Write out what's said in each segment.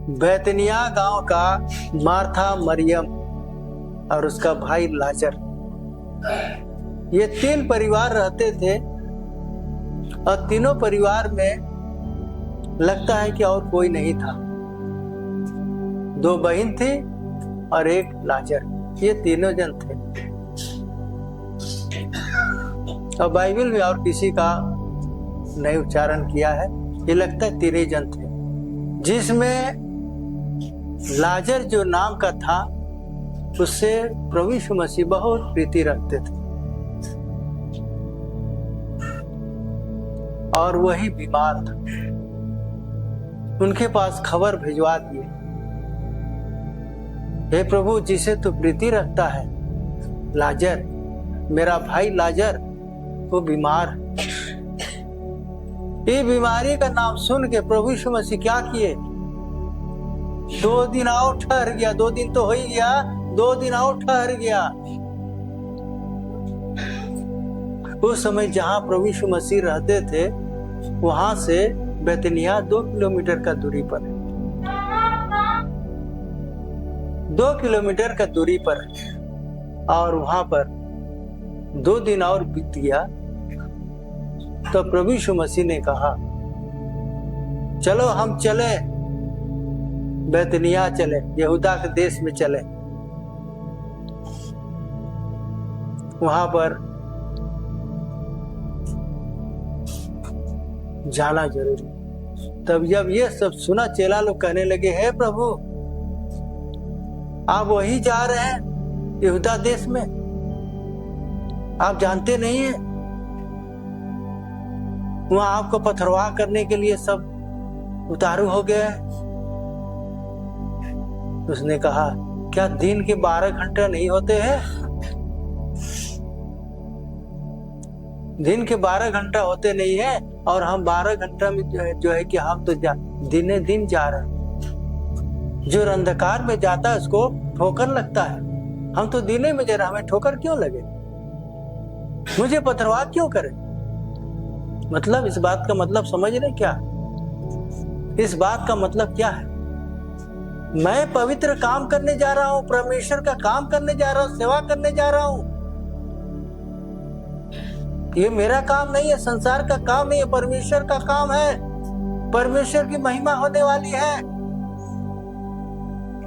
बैतनिया गांव का मार्था, मरियम और उसका भाई लाजर, ये 3 परिवार रहते थे। और तीनों परिवार में लगता है कि और कोई नहीं था। 2 बहन थी और एक लाजर, ये तीनों जन थे। और बाइबल में और किसी का नहीं उच्चारण किया है, ये लगता है 3 जन थे, जिसमें लाजर जो नाम का था उससे प्रभु यीशु मसीह बहुत प्रीति रखते थे। और वही बीमार था। उनके पास खबर भिजवा दिए, हे प्रभु, जिसे तू प्रीति रखता है, लाजर, मेरा भाई लाजर वो बीमार है। ये बीमारी का नाम सुन के प्रभु यीशु मसीह क्या किए? 2 दिन और ठहर गया। 2 दिन तो हो ही गया, 2 दिन और ठहर गया। उस समय जहां प्रभु यीशु मसीह रहते थे वहां से बैतनिया 2 किलोमीटर का दूरी पर है। 2 किलोमीटर का दूरी पर है। और वहां पर 2 दिन और बीत गया तो प्रभु यीशु मसीह ने कहा, चलो हम चले, बैतनिया चले, यहूदा के देश में चले। वहां पर जाना जरूरी। तब जब ये सब सुना, चेला लोग कहने लगे, हे प्रभु, आप वही जा रहे हैं यहूदा देश में? आप जानते नहीं है वहां आपको पथरवाह करने के लिए सब उतारू हो गए? उसने कहा, क्या दिन के 12 घंटे नहीं होते हैं? दिन के 12 घंटा होते नहीं है, और हम 12 घंटा में जो है कि हम तो दिने दिन जा रहे हैं। जो अंधकार में जाता है उसको ठोकर लगता है, हम तो दिने में जा रहे, हमें ठोकर क्यों लगे? मुझे पथरवाह क्यों करे? मतलब इस बात का मतलब समझ रहे क्या? इस बात का मतलब क्या है? मैं पवित्र काम करने जा रहा हूं, परमेश्वर का काम करने जा रहा हूं, सेवा करने जा रहा हूं। ये मेरा काम नहीं है, संसार का काम नहीं है, परमेश्वर का काम है। परमेश्वर की महिमा होने वाली है।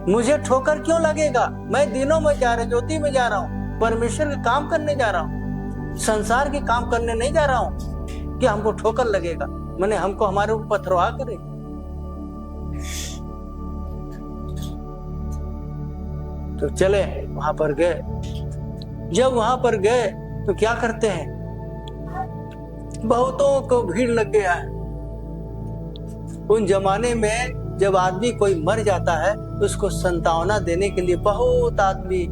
मुझे ठोकर क्यों लगेगा? मैं दिनों में जा रहा, ज्योति में जा रहा हूं, परमेश्वर के काम करने जा रहा हूं, संसार के काम करने नहीं जा रहा हूं कि हमको ठोकर लगेगा, मैंने हमको हमारे ऊपर पथरवाह करे। तो चले वहां पर गए। जब वहां पर गए तो क्या करते हैं, बहुतों को भीड़ लग गया है। उन जमाने में जब आदमी कोई मर जाता है उसको संतावना देने के लिए बहुत आदमी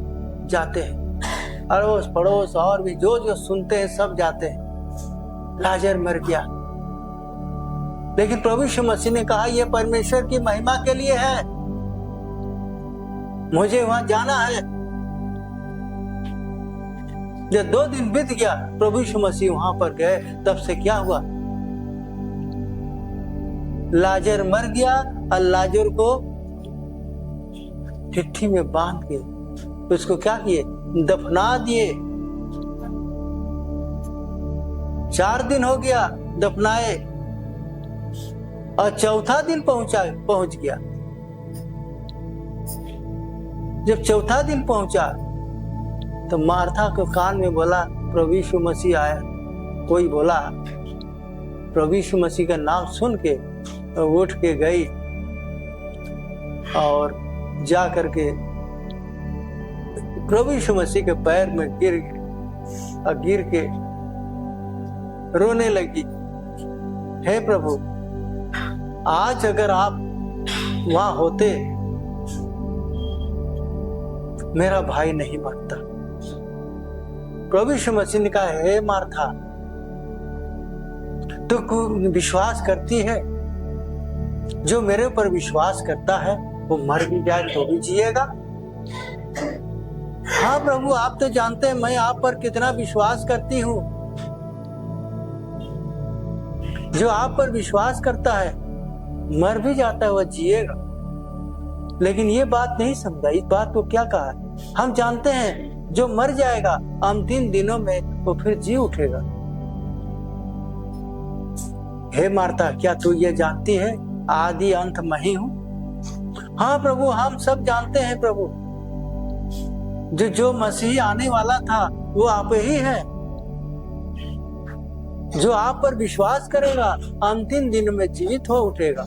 जाते हैं, अड़ोस पड़ोस और भी जो जो सुनते हैं सब जाते हैं। लाजर मर गया, लेकिन प्रभु यीशु मसीह ने कहा, यह परमेश्वर की महिमा के लिए है, मुझे वहां जाना है। जब 2 दिन बीत गया, प्रभु यीशु मसीह वहां पर गए, तब से क्या हुआ? लाजर मर गया और लाजर को चिट्ठी में बांध के उसको क्या किए? दफना दिए। 4 दिन हो गया दफनाए, और 4था दिन पहुंच गया। जब 4था दिन पहुंचा तो मार्था को कान में बोला, प्रभु यीशु मसीह आया। कोई बोला, प्रभु यीशु मसीह का नाम सुन के उठ के गई और जा करके प्रभु यीशु मसीह के पैर में गिर के रोने लगी, हे प्रभु, आज अगर आप वहां होते मेरा भाई नहीं मरता। प्रभु यीशु मसीह ने कहा, हे मार्था, तू विश्वास करती है? जो मेरे ऊपर विश्वास करता है वो मर भी जाए तो भी जिएगा। हाँ प्रभु, आप तो जानते हैं मैं आप पर कितना विश्वास करती हूँ। जो आप पर विश्वास करता है मर भी जाता है वह जिएगा। लेकिन ये बात नहीं समझा। इस बात को क्या कहा है? हम जानते हैं जो मर जाएगा अंतिम दिनों में वो फिर जी उठेगा। हे मार्था, क्या तू ये जानती है आदि अंत मैं ही हूं? हाँ प्रभु, हम सब जानते हैं प्रभु। जो मसीह आने वाला था वो आप ही है। जो आप पर विश्वास करेगा अंतिम दिन में जीवित हो उठेगा।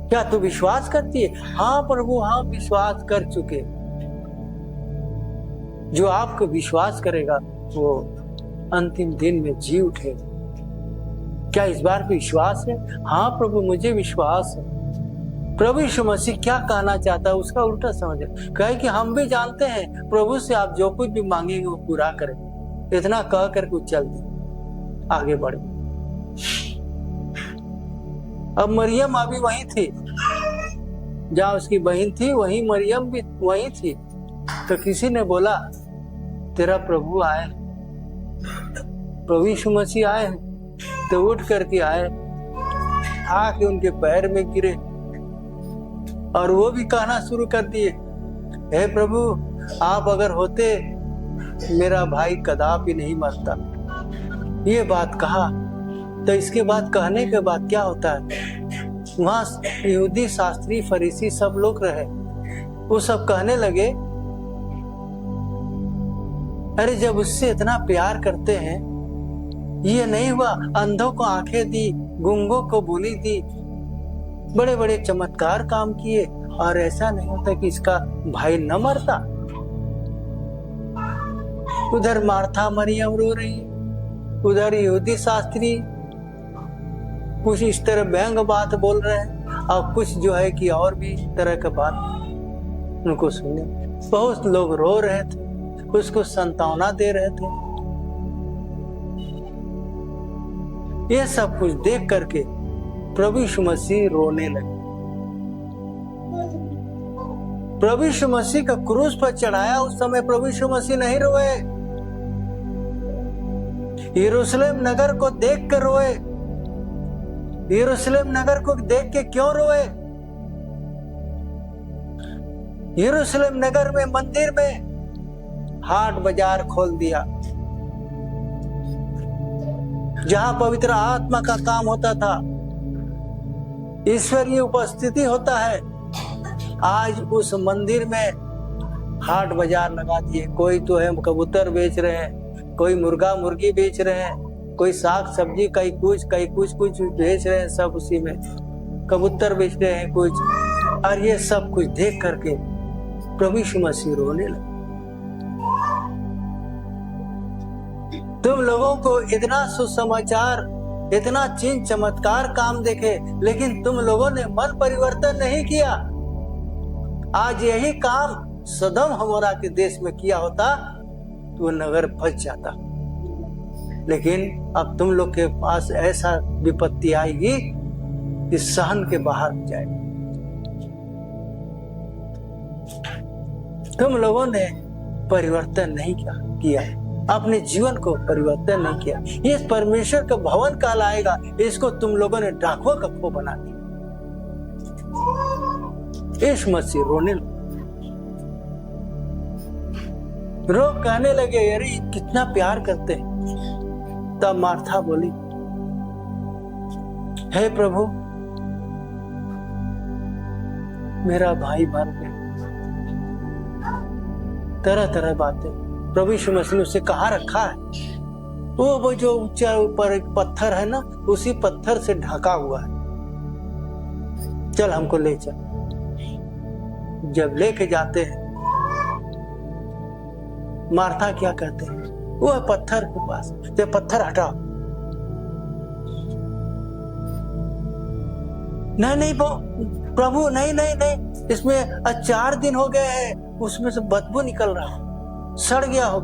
क्या तू विश्वास करती है? हाँ प्रभु, हम विश्वास कर चुके। जो आपको विश्वास करेगा वो अंतिम दिन में जी उठेगा। क्या इस बार भी विश्वास है? हाँ प्रभु, मुझे विश्वास है। प्रभु यीशु मसीह क्या कहना चाहता है उसका उल्टा समझे। कहे कि हम भी जानते हैं प्रभु से आप जो कुछ भी मांगेंगे वो पूरा करें। इतना कह कर कुछ चल दे, आगे बढ़े। अब मरियम अभी वहीं थी जहाँ उसकी बहन थी, वहीं मरियम भी वहीं थी। तो किसी ने बोला तेरा प्रभु आए, प्रभु यीशु मसीह आए हैं। तो उठ करके आए, आके उनके पैर में गिरे और वो भी कहना शुरू कर दिए, हे प्रभु, आप अगर होते मेरा भाई कदापि नहीं मरता। ये बात कहा। तो इसके बाद कहने के बाद क्या होता है? वहां यहूदी शास्त्री फरीसी सब लोग रहे। वो सब कहने लगे, अरे जब उससे इतना प्यार करते हैं, ये नहीं हुआ अंधों को आंखें दी, गूंगों को बोली दी, बड़े बड़े चमत्कार काम किए, और ऐसा नहीं होता कि इसका भाई न मरता। उधर मार्था मरियम रो रही है, उधर यहूदी शास्त्री कुछ इस तरह व्यंग बात बोल रहे हैं, और कुछ जो है कि और भी तरह का बात उनको सुने। बहुत लोग रो रहे थे, उसको संतावना दे रहे थे। ये सब कुछ देख करके प्रभु यीशु मसीह रोने लगे। प्रभु यीशु मसीह का क्रूस पर चढ़ाया उस समय प्रभु यीशु मसीह नहीं रोए, यरूशलेम नगर को देख कर रोए। यरूशलेम नगर को देख के क्यों रोए? यरूशलेम नगर में, मंदिर में हाट बाजार खोल दिया, जहां पवित्र आत्मा का काम होता था, ईश्वरीय उपस्थिति होता है। आज उस मंदिर में हाट बाजार लगा दिए। कोई तो है कबूतर बेच रहे हैं, कोई मुर्गा मुर्गी बेच रहे हैं, कोई साग सब्जी, कई कुछ बेच रहे हैं। सब उसी में कबूतर बेच रहे हैं कुछ। और ये सब कुछ देख करके प्रभु यीशु मसीह रोने लगे। तुम लोगों को इतना सुसमाचार, इतना चिन्ह चमत्कार काम देखे, लेकिन तुम लोगों ने मन परिवर्तन नहीं किया। आज यही काम सदम हमरा के देश में किया होता तो वो नगर बच जाता। लेकिन अब तुम लोग के पास ऐसा विपत्ति आएगी कि सहन के बाहर हो जाएगा। तुम लोगों ने परिवर्तन नहीं किया, अपने जीवन को परिवर्तन नहीं किया। ये परमेश्वर का भवन कहलाएगा, इसको तुम लोगों ने डाकुओं का खो बना दिया। यीशु मसीह रोने लगे, रो कहने लगे, अरे कितना प्यार करते हैं। तब मार्था बोली, हे प्रभु, मेरा भाई मर गया। तरह तरह बातें प्रभु यीशु मसीह ने उससे कहा रखा है। वो जो ऊंचा ऊपर एक पत्थर है ना, उसी पत्थर से ढका हुआ है। चल हमको ले चल। जब लेके जाते हैं, मार्था क्या कहते हैं, वो पत्थर के पास, ये पत्थर हटाओ। नहीं प्रभु, नहीं, इसमें 4 दिन हो गए हैं, उसमें से बदबू निकल रहा है, सड़ गया हो,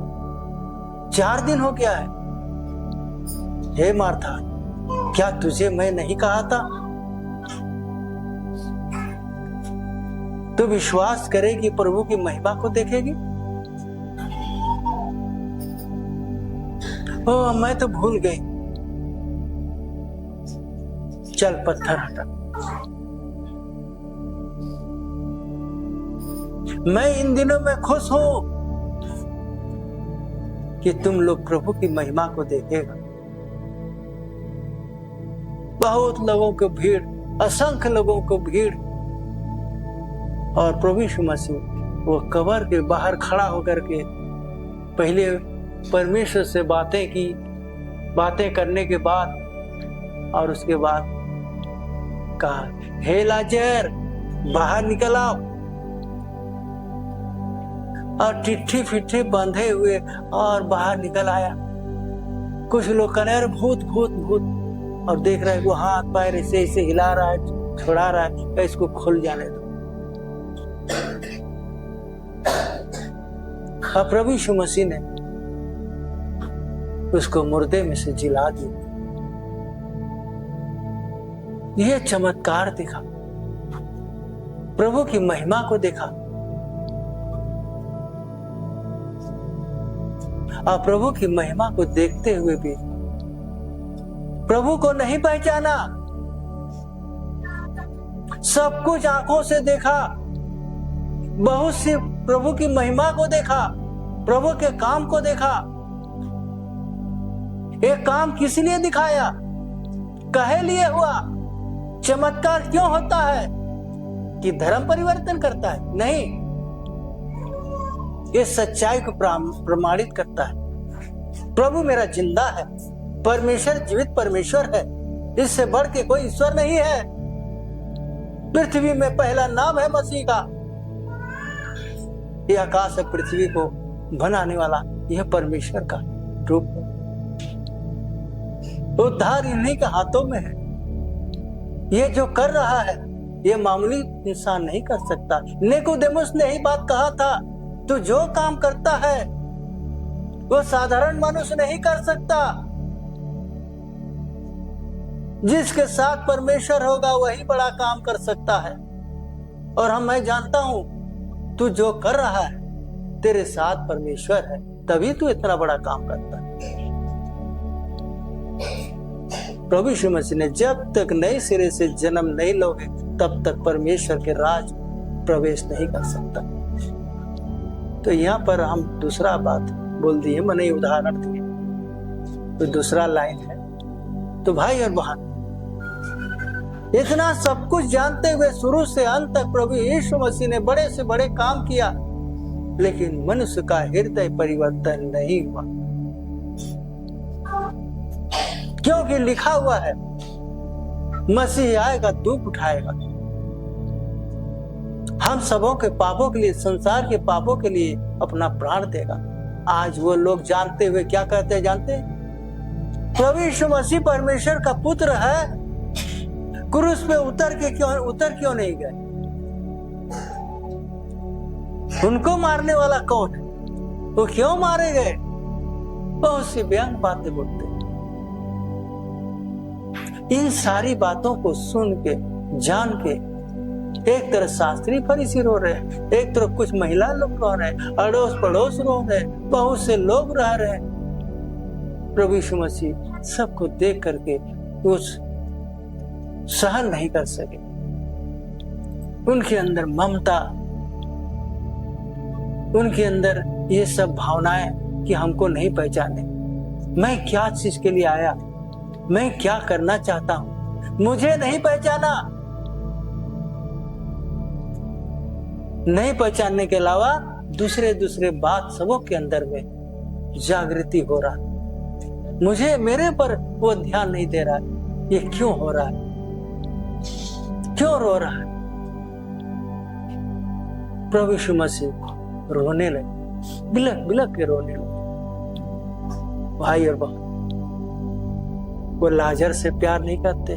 4 दिन हो गया है। हे मार्था, क्या तुझे मैं नहीं कहा था? तू विश्वास करेगी, प्रभु की महिमा को देखेगी। ओ, मैं तो भूल गई। चल पत्थर हटा। मैं इन दिनों में खुश हूं कि तुम लोग प्रभु की महिमा को देखेगा। बहुत लोगों को भीड़, असंख्य लोगों को भीड़, और प्रभु यीशु मसीह वो कब्र के बाहर खड़ा होकर के पहले परमेश्वर से बातें की, बातें करने के बाद और उसके बाद कहा, हे लाजर बाहर निकल आओ। और चिट्ठी फिट्ठी बंधे हुए और बाहर निकल आया। कुछ लोग कह रहे भूत भूत भूत, और देख रहे वो हाथ पैर ऐसे ऐसे हिला रहा है, छुड़ा रहा है, इसको खुल जाने दो। अब प्रभु यीशु मसीह ने उसको मुर्दे में से जिला दिया। यह चमत्कार देखा, प्रभु की महिमा को देखा, और प्रभु की महिमा को देखते हुए भी प्रभु को नहीं पहचाना। सब कुछ आंखों से देखा, बहुत सी प्रभु की महिमा को देखा, प्रभु के काम को देखा। एक काम किस लिए दिखाया, कहे लिए हुआ? चमत्कार क्यों होता है? कि धर्म परिवर्तन करता है? नहीं, ये सच्चाई को प्रमाणित करता है। प्रभु मेरा जिंदा है, परमेश्वर जीवित परमेश्वर है, इससे बढ़ के कोई ईश्वर नहीं है। पृथ्वी में पहला नाम है मसीह का। यह आकाश और पृथ्वी को बनाने वाला यह परमेश्वर का रूप है। उद्धार इन्हीं के हाथों में है। ये जो कर रहा है ये मामूली इंसान नहीं कर सकता। निकोदेमुस ने ही बात कहा था, तू जो काम करता है वो साधारण मनुष्य नहीं कर सकता। जिसके साथ परमेश्वर होगा वही बड़ा काम कर सकता है। और मैं जानता हूं तू जो कर रहा है तेरे साथ परमेश्वर है, तभी तू इतना बड़ा काम करता है। प्रभु यीशु मसीह ने जब तक नए सिरे से जन्म नहीं लोगे तब तक परमेश्वर के राज प्रवेश नहीं कर सकता। तो यहाँ पर हम दूसरा बात बोल दिए, मैंने उदाहरण दिए, तो दूसरा लाइन है। तो भाई और बहन, इतना सब कुछ जानते हुए शुरू से अंत तक प्रभु यीशु मसीह ने बड़े से बड़े काम किया, लेकिन मनुष्य का हृदय परिवर्तन नहीं हुआ। क्योंकि लिखा हुआ है मसीह आएगा, दुख उठाएगा, हम सबों के पापों के लिए, संसार के पापों के लिए अपना प्राण देगा। आज वो लोग जानते हुए क्या कहते हैं, जानते हैं? प्रभु यीशु मसीह परमेश्वर का पुत्र है, क्रूस पे उतर क्यों नहीं गए? उनको मारने वाला कौन है? वो क्यों मारे गए? बहुत सी व्यंग बातें बोलते हैं। इन सारी बातों को सुन के, जान के, एक तरफ शास्त्री फरीसी रो रहे हैं, एक तरफ कुछ महिला लोग रो रहे हैं, अड़ोस पड़ोस रो रहे हैं, बहुत से लोग रह रहे हैं। प्रभु यीशु मसीह सबको देख करके उस सहन नहीं कर सके। उनके अंदर ममता, उनके अंदर ये सब भावनाएं कि हमको नहीं पहचाने, मैं क्या चीज के लिए आया, मैं क्या करना चाहता हूं, मुझे नहीं पहचाना। नहीं पहचानने के अलावा दूसरे बात सबों के अंदर में जागृति हो रहा है। मुझे, मेरे पर वो ध्यान नहीं दे रहा है। ये क्यों हो रहा है? क्यों रो रहा है? प्रभु यीशु मसीह रोने लगे, बिलक बिलक के रोने लगे। भाई और बहन, वो लाजर से प्यार नहीं करते,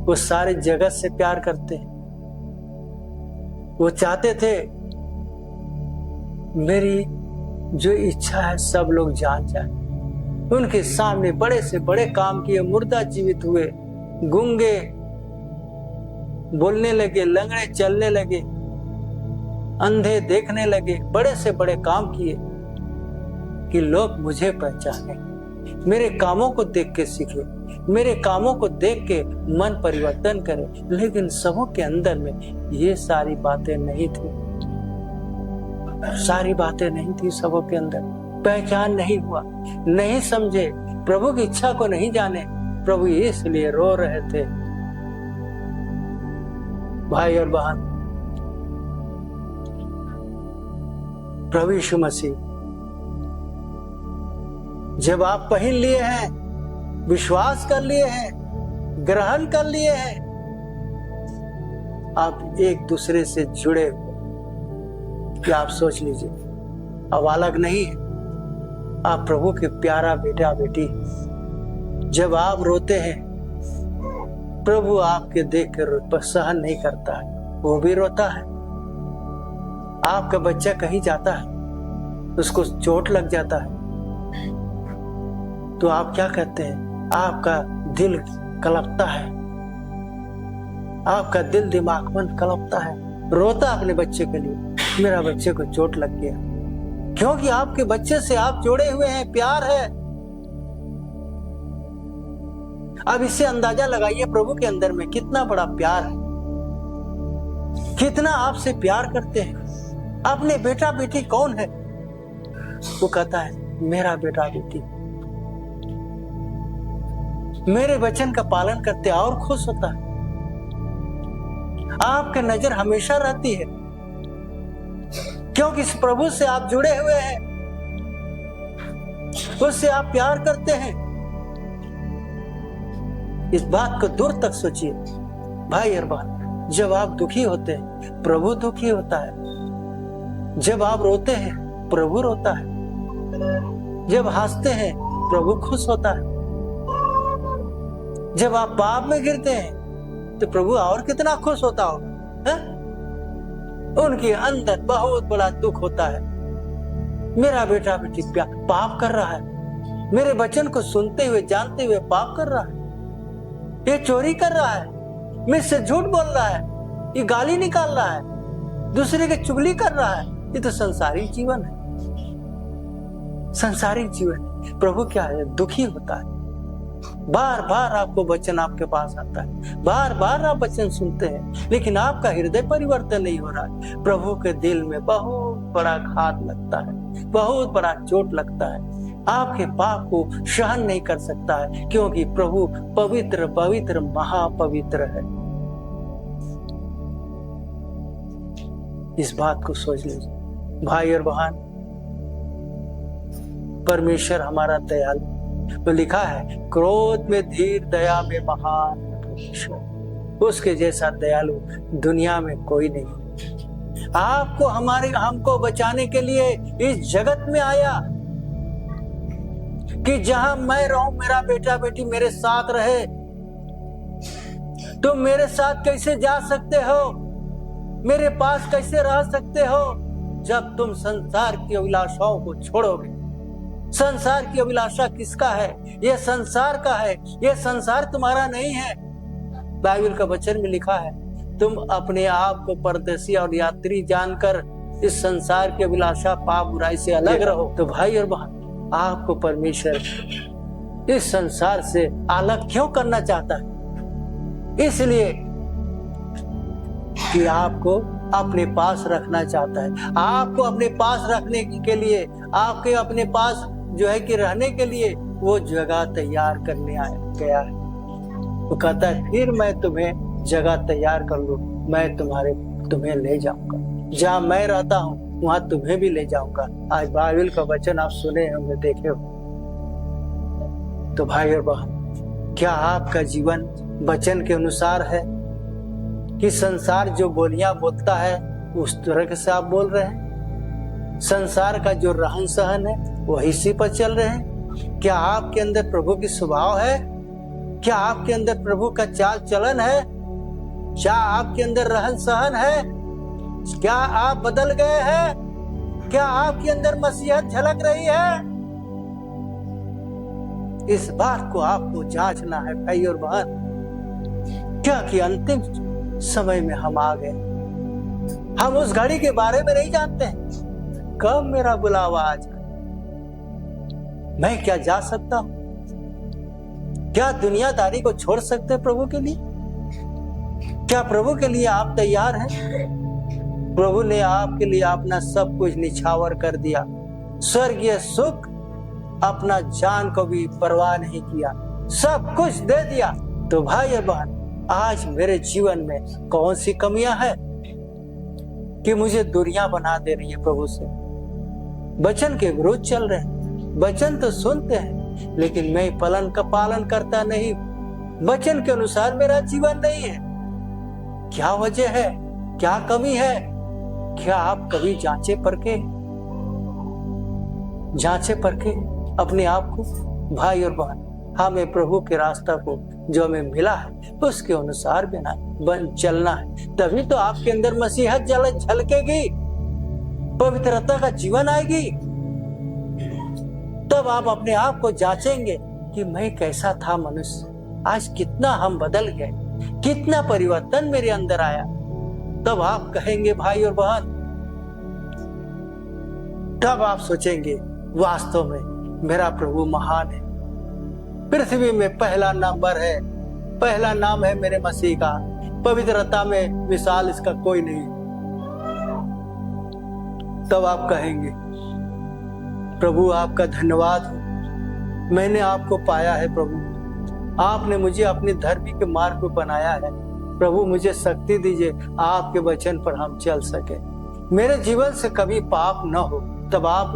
वो सारे जगत से प्यार करते। वो चाहते थे मेरी जो इच्छा है सब लोग जान जाए। उनके सामने बड़े से बड़े काम किए, मुर्दा जीवित हुए, गूंगे बोलने लगे, लंगड़े चलने लगे, अंधे देखने लगे, बड़े से बड़े काम किए कि लोग मुझे पहचाने, मेरे कामों को देख के सीखे, मेरे कामों को देख के मन परिवर्तन करे। लेकिन सबों के अंदर में ये सारी बातें नहीं थी। सारी बातें नहीं थी सबों के अंदर, पहचान नहीं हुआ, नहीं समझे, प्रभु की इच्छा को नहीं जाने, प्रभु इसलिए रो रहे थे। भाई और बहन, प्रभु यीशु मसीह जब आप पहन लिए हैं, विश्वास कर लिए हैं, ग्रहण कर लिए हैं, आप एक दूसरे से जुड़े हुए, कि आप सोच लीजिए अब अलग नहीं है, आप प्रभु के प्यारा बेटा बेटी। जब आप रोते हैं, प्रभु आपके देख कर सहन नहीं करता है, वो भी रोता है। आपका बच्चा कहीं जाता है, उसको चोट लग जाता है, तो आप क्या कहते हैं? आपका दिल कलपता है, आपका दिल दिमाग कलपता है, रोता अपने बच्चे के लिए, मेरा बच्चे को चोट लग गया, क्योंकि आपके बच्चे से आप जोड़े हुए हैं, प्यार है। अब इससे अंदाजा लगाइए प्रभु के अंदर में कितना बड़ा प्यार है, कितना आपसे प्यार करते हैं। अपने बेटा बेटी कौन है? वो कहता है मेरा बेटा बेटी, मेरे वचन का पालन करते और खुश होता है। आपकी नजर हमेशा रहती है, क्योंकि इस प्रभु से आप जुड़े हुए हैं, उससे आप प्यार करते हैं। इस बात को दूर तक सोचिए भाई और बहन। जब आप दुखी होते हैं, प्रभु दुखी होता है। जब आप रोते हैं, प्रभु रोता है। जब हंसते हैं, प्रभु खुश होता है। जब आप पाप में गिरते हैं, तो प्रभु और कितना खुश होता होगा। उनके अंदर बहुत बड़ा दुख होता है, मेरा बेटा बेटी पाप कर रहा है, मेरे वचन को सुनते हुए जानते हुए पाप कर रहा है, ये चोरी कर रहा है, मुझसे झूठ बोल रहा है, ये गाली निकाल रहा है, दूसरे की चुगली कर रहा है। ये तो संसारिक जीवन है, संसारिक जीवन। प्रभु क्या है? दुखी होता है। बार बार आपको वचन आपके पास आता है, बार बार आप वचन सुनते हैं, लेकिन आपका हृदय परिवर्तन नहीं हो रहा है। प्रभु के दिल में बहुत बड़ा घात लगता है, बहुत बड़ा चोट लगता है। आपके पाप को सहन नहीं कर सकता है, क्योंकि प्रभु पवित्र पवित्र महापवित्र है। इस बात को सोच लीजिए भाई और बहन। परमेश्वर हमारा दयालु, तो लिखा है क्रोध में धीर, दया में महान परमेश्वर। उसके जैसा दयालु दुनिया में कोई नहीं। आपको हमको बचाने के लिए इस जगत में आया कि जहां मैं रहूं, मेरा बेटा बेटी मेरे साथ रहे। तुम मेरे साथ कैसे जा सकते हो, मेरे पास कैसे रह सकते हो, जब तुम संसार की अभिलाषाओं को छोड़ोगे। संसार की अभिलाषा किसका है? यह संसार का है, यह संसार तुम्हारा नहीं है। बाइबल का वचन में लिखा है, तुम अपने आप को परदेसी और यात्री जानकर इस संसार की अभिलाषा पाप बुराई से अलग रहो। तो भाई और बहन, आपको परमेश्वर इस संसार से अलग क्यों करना चाहता है? इसलिए कि आपको अपने पास रखना चाहता है। आपको अपने पास रखने के लिए, आपके अपने पास जो है कि रहने के लिए वो जगह तैयार करने गया है। वो कहता है फिर मैं तुम्हें जगह तैयार कर लूं, मैं तुम्हें ले जाऊंगा, जहां मैं रहता हूं वहां तुम्हें भी ले जाऊंगा। आज बाइबल का वचन आप सुने होंगे, देखे हो। तो भाई और बहन, क्या आपका जीवन वचन के अनुसार है कि संसार जो बोलियां बोलता है उस तरह से आप बोल रहे हैं? संसार का जो रहन सहन है वही इसी पर चल रहे हैं? क्या आपके अंदर प्रभु की स्वभाव है? क्या आपके अंदर प्रभु का चाल चलन है? क्या आपके अंदर रहन सहन है? क्या आप बदल गए हैं? क्या आपके अंदर मसीहत झलक रही है? इस बात को आपको जांचना है भाई और बहन। क्या कि अंतिम समय में हम आ गए। हम उस घड़ी के बारे में नहीं जानते हैं, कब मेरा बुलावा आ जाए। मैं क्या जा सकता हूं? क्या दुनियादारी को छोड़ सकते प्रभु के लिए? क्या प्रभु के लिए आप तैयार हैं? प्रभु ने आपके लिए अपना सब कुछ निछावर कर दिया, स्वर्गीय सुख, अपना जान को भी परवाह नहीं किया, सब कुछ दे दिया। तो भाई और बहन, आज मेरे जीवन में कौन सी कमियां हैं कि मुझे दूरियां बना दे रही है प्रभु से? वचन के विरुद्ध चल रहे हैं, वचन तो सुनते हैं लेकिन मैं पालन करता नहीं, वचन के अनुसार मेरा जीवन नहीं है। क्या वजह है? क्या कमी है? क्या आप कभी जांचे परखे अपने आप को? भाई और बहन, हमें प्रभु के रास्ता को जो हमें मिला है उसके अनुसार चलना है, तभी तो आपके अंदर मसीहत झलकेगी, पवित्रता का जीवन आएगी। तब आप अपने आप को जांचेंगे कि मैं कैसा था मनुष्य, आज कितना हम बदल गए, कितना परिवर्तन मेरे अंदर आया। तब आप कहेंगे भाई और बहन, तब आप सोचेंगे वास्तव में मेरा प्रभु महान है, पृथ्वी में पहला नाम है मेरे मसीह का, पवित्रता में मिसाल इसका कोई नहीं। तब आप कहेंगे प्रभु आपका धन्यवाद हो, मैंने आपको पाया है प्रभु, आपने मुझे अपने धर्मी के मार्ग पर बनाया है। प्रभु मुझे शक्ति दीजिए, आपके वचन पर हम चल सके, मेरे जीवन से कभी पाप न हो। तब आप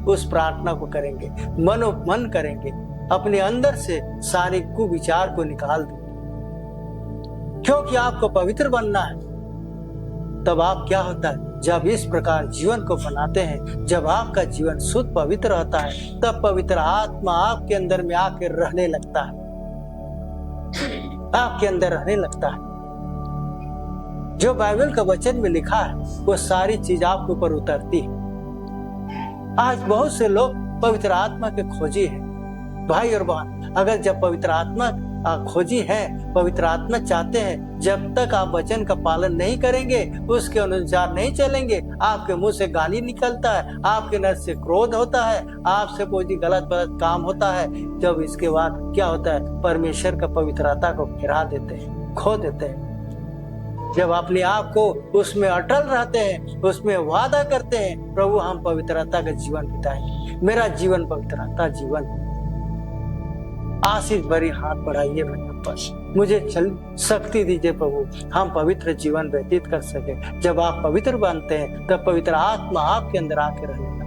उस प्रार्थना को करेंगे, मन करेंगे, अपने अंदर से सारे कुविचार को निकाल देंगे, क्योंकि आपको पवित्र बनना है। तब आप क्या होता है, जब इस प्रकार जीवन को बनाते हैं, जब आपका जीवन शुद्ध पवित्र रहता है, तब पवित्र आत्मा आपके अंदर में आकर रहने लगता है, आपके अंदर रहने लगता है। जो बाइबल का वचन में लिखा है वो सारी चीज आपके ऊपर उतरती है। आज बहुत से लोग पवित्र आत्मा के खोजी हैं। भाई और बहन, अगर जब पवित्र आत्मा खोजी है, पवित्र आत्मा चाहते हैं, जब तक आप वचन का पालन नहीं करेंगे, उसके अनुसार नहीं चलेंगे, आपके मुंह से गाली निकलता है, आपके नर से क्रोध होता है, आपसे कोई गलत काम होता है, जब इसके बाद क्या होता है, परमेश्वर का पवित्रता को गिरा देते हैं, खो देते हैं। जब अपने आप को उसमें अटल रहते हैं, उसमें वादा करते हैं, प्रभु हम पवित्रता का जीवन बिताएंगे, मेरा जीवन पवित्रता जीवन। आशीष भरी हाथ बढ़ाइए मेरे ऊपर, मुझे शक्ति दीजिए प्रभु, हम पवित्र जीवन व्यतीत कर सके। जब आप पवित्र बनते हैं तब पवित्र आत्मा आपके अंदर आके रहेगा।